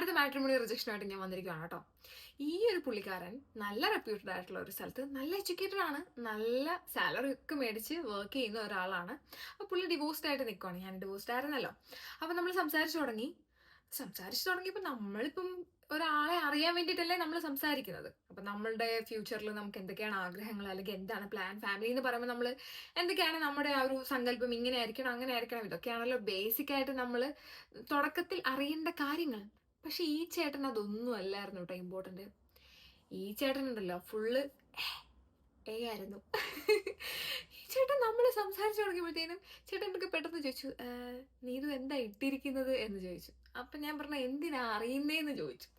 രണ്ടാമത്തെ മാട്രിമോണി റിജക്ഷനായിട്ട് ഞാൻ വന്നിരിക്കുകയാണ് കേട്ടോ. ഈ ഒരു പുള്ളിക്കാരൻ നല്ല റെപ്യൂട്ടഡ് ആയിട്ടുള്ള ഒരു സ്ഥലത്ത് നല്ല എഡ്യൂക്കേറ്റഡ് ആണ്, നല്ല സാലറി ഒക്കെ മേടിച്ച് വർക്ക് ചെയ്യുന്ന ഒരാളാണ്. അപ്പോൾ പുള്ളി ഡിവോഴ്സ്ഡ് ആയിട്ട് നിൽക്കുവാണ്. ഞാൻ ഡിവോഴ്സ്ഡ് ആയിരുന്നല്ലോ. അപ്പോൾ നമ്മൾ സംസാരിച്ചു തുടങ്ങിയപ്പോൾ നമ്മളിപ്പം ഒരാളെ അറിയാൻ വേണ്ടിയിട്ടല്ലേ നമ്മൾ സംസാരിക്കുന്നത്. അപ്പം നമ്മളുടെ ഫ്യൂച്ചറിൽ നമുക്ക് എന്തൊക്കെയാണ് ആഗ്രഹങ്ങൾ, അല്ലെങ്കിൽ എന്താണ് പ്ലാൻ, ഫാമിലി എന്ന് പറയുമ്പോൾ നമ്മൾ എന്തൊക്കെയാണ് നമ്മുടെ ആ ഒരു സങ്കല്പം, ഇങ്ങനെ ആയിരിക്കണം അങ്ങനെ ആയിരിക്കണം, ഇതൊക്കെയാണല്ലോ ബേസിക് ആയിട്ട് നമ്മൾ തുടക്കത്തിൽ അറിയേണ്ട കാര്യങ്ങൾ. പക്ഷെ ഈ ചേട്ടൻ അതൊന്നും അല്ലായിരുന്നു കേട്ടോ ഇമ്പോർട്ടന്റ്. ഈ ചേട്ടൻ ഉണ്ടല്ലോ ഫുള്ള് ആയിരുന്നു. ഈ ചേട്ടൻ നമ്മൾ സംസാരിച്ചു തുടങ്ങിയപ്പോഴത്തേനും ചേട്ടൻ എനിക്ക് പെട്ടെന്ന് ചോദിച്ചു, നീ ഇത് എന്താ ഇട്ടിരിക്കുന്നത് എന്ന് ചോദിച്ചു. അപ്പൊ ഞാൻ പറഞ്ഞ എന്തിനാ അറിയുന്നേന്ന് ചോദിച്ചു.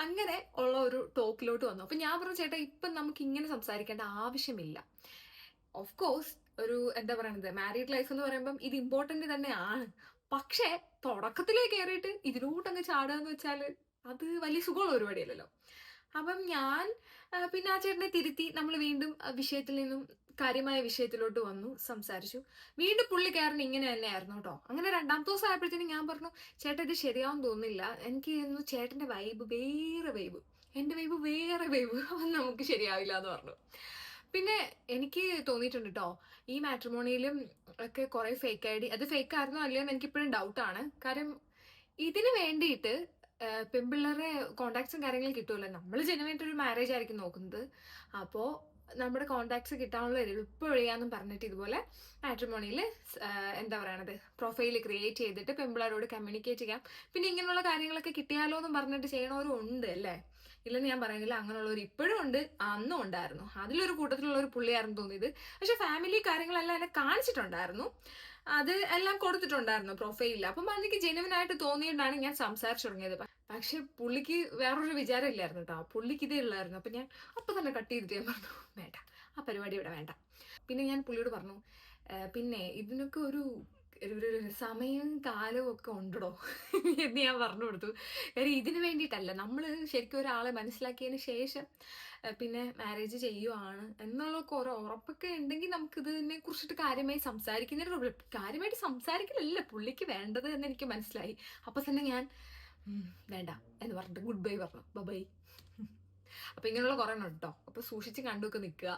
അങ്ങനെ ഉള്ള ഒരു ടോക്കിലോട്ട് വന്നു. അപ്പൊ ഞാൻ പറഞ്ഞു, ചേട്ടാ ഇപ്പം നമുക്ക് ഇങ്ങനെ സംസാരിക്കേണ്ട ആവശ്യമില്ല. ഓഫ് കോഴ്സ് ഒരു എന്താ പറയുന്നത്, മാരീഡ് ലൈഫ് എന്ന് പറയുമ്പം ഇത് ഇമ്പോർട്ടന്റ് തന്നെയാണ്. പക്ഷേ തുടക്കത്തിലേ കയറിയിട്ട് ഇതിലോട്ടങ്ങ് ചാടുക എന്ന് വെച്ചാൽ അത് വലിയ സുഖമുള്ള പരിപാടിയല്ലല്ലോ. അപ്പം ഞാൻ പിന്നെ ആ ചേട്ടനെ തിരുത്തി നമ്മൾ വീണ്ടും വിഷയത്തിൽ നിന്നും കാര്യമായ വിഷയത്തിലോട്ട് വന്നു, സംസാരിച്ചു. വീണ്ടും പുള്ളിക്കാരൻ ഇങ്ങനെ തന്നെയായിരുന്നു കേട്ടോ. അങ്ങനെ രണ്ടാമത്തെ ദിവസം ആയപ്പോഴത്തേനും ഞാൻ പറഞ്ഞു, ചേട്ടാ ഇത് ശരിയാവും തോന്നുന്നില്ല, എനിക്ക് ചേട്ടന്റെ വൈബ് വേറെ വൈബ്, എന്റെ വൈബ് വേറെ വൈബ്, അത് നമുക്ക് ശരിയാവില്ല എന്ന് പറഞ്ഞു. പിന്നെ എനിക്ക് തോന്നിയിട്ടുണ്ട് കേട്ടോ, ഈ മാട്രിമോണിയിലും ഒക്കെ കുറെ ഫേക്ക് ഐ ഡി, അത് ഫേക്ക് ആയിരുന്നോ അല്ലയോ എന്ന് എനിക്കിപ്പോഴും ഡൗട്ടാണ്. കാര്യം ഇതിന് വേണ്ടിയിട്ട് പെൺപിള്ളേരെ കോണ്ടാക്ട്സും കാര്യങ്ങളും കിട്ടുമല്ലോ. നമ്മൾ ജനുവായിട്ടൊരു മാരേജ് ആയിരിക്കും നോക്കുന്നത്. അപ്പോൾ നമ്മുടെ കോണ്ടാക്ട്സ് കിട്ടാനുള്ള എളുപ്പ വഴിയാന്നും പറഞ്ഞിട്ട് ഇതുപോലെ മാട്രിമോണിയിൽ എന്താ പറയണത്, പ്രൊഫൈൽ ക്രിയേറ്റ് ചെയ്തിട്ട് പെൺപിള്ളേരോട് കമ്മ്യൂണിക്കേറ്റ് ചെയ്യാം. പിന്നെ ഇങ്ങനെയുള്ള കാര്യങ്ങളൊക്കെ കിട്ടിയാലോ എന്നും പറഞ്ഞിട്ട് ചെയ്യണവരും ഉണ്ട് അല്ലേ. ഇല്ലെന്ന് ഞാൻ പറയുന്നില്ല, അങ്ങനെയുള്ളവർ ഇപ്പോഴും ഉണ്ട്, അന്നും ഉണ്ടായിരുന്നു. അതിലൊരു കൂട്ടത്തിലുള്ള ഒരു പുള്ളിയായിരുന്നു തോന്നിയത്. പക്ഷെ ഫാമിലി കാര്യങ്ങളെല്ലാം എന്നെ കാണിച്ചിട്ടുണ്ടായിരുന്നു, അത് എല്ലാം കൊടുത്തിട്ടുണ്ടായിരുന്നു പ്രൊഫൈലിൽ. അപ്പം എനിക്ക് ജെനുവിനായിട്ട് തോന്നിയിട്ടാണ് ഞാൻ സംസാരിച്ചു തുടങ്ങിയത്. പക്ഷെ പുള്ളിക്ക് വേറൊരു വിചാരം ഇല്ലായിരുന്നു കേട്ടോ, പുള്ളിക്ക് ഇതേ ഉള്ളായിരുന്നു. അപ്പൊ ഞാൻ അപ്പൊ തന്നെ കട്ട് ചെയ്തിട്ട് ഞാൻ പറഞ്ഞു, വേണ്ട, ആ പരിപാടി ഇവിടെ വേണ്ട. പിന്നെ ഞാൻ പുള്ളിയോട് പറഞ്ഞു, പിന്നെ ഇതിനൊക്കെ ഒരു സമയവും കാലവും ഒക്കെ ഉണ്ടോ എന്ന് ഞാൻ പറഞ്ഞു കൊടുത്തു. കാര്യം ഇതിന് വേണ്ടിയിട്ടല്ല, നമ്മൾ ശരിക്കും ഒരാളെ മനസ്സിലാക്കിയതിന് ശേഷം പിന്നെ മാരേജ് ചെയ്യുവാണ് എന്നുള്ള കുറെ ഉറപ്പൊക്കെ ഉണ്ടെങ്കിൽ നമുക്ക് ഇതിനെ കുറിച്ചിട്ട് കാര്യമായി സംസാരിക്കുന്നതിന് കാര്യമായിട്ട് സംസാരിക്കലല്ല പുള്ളിക്ക് വേണ്ടത് എന്ന് എനിക്ക് മനസ്സിലായി. അപ്പൊ തന്നെ ഞാൻ വേണ്ട എന്ന് പറഞ്ഞിട്ട് ഗുഡ് ബൈ പറഞ്ഞു, ബൈ. അപ്പൊ ഇങ്ങനെയുള്ള കുറെ ഉണ്ട് കേട്ടോ. അപ്പൊ സൂക്ഷിച്ച് കണ്ടുമൊക്കെ നിൽക്കുക.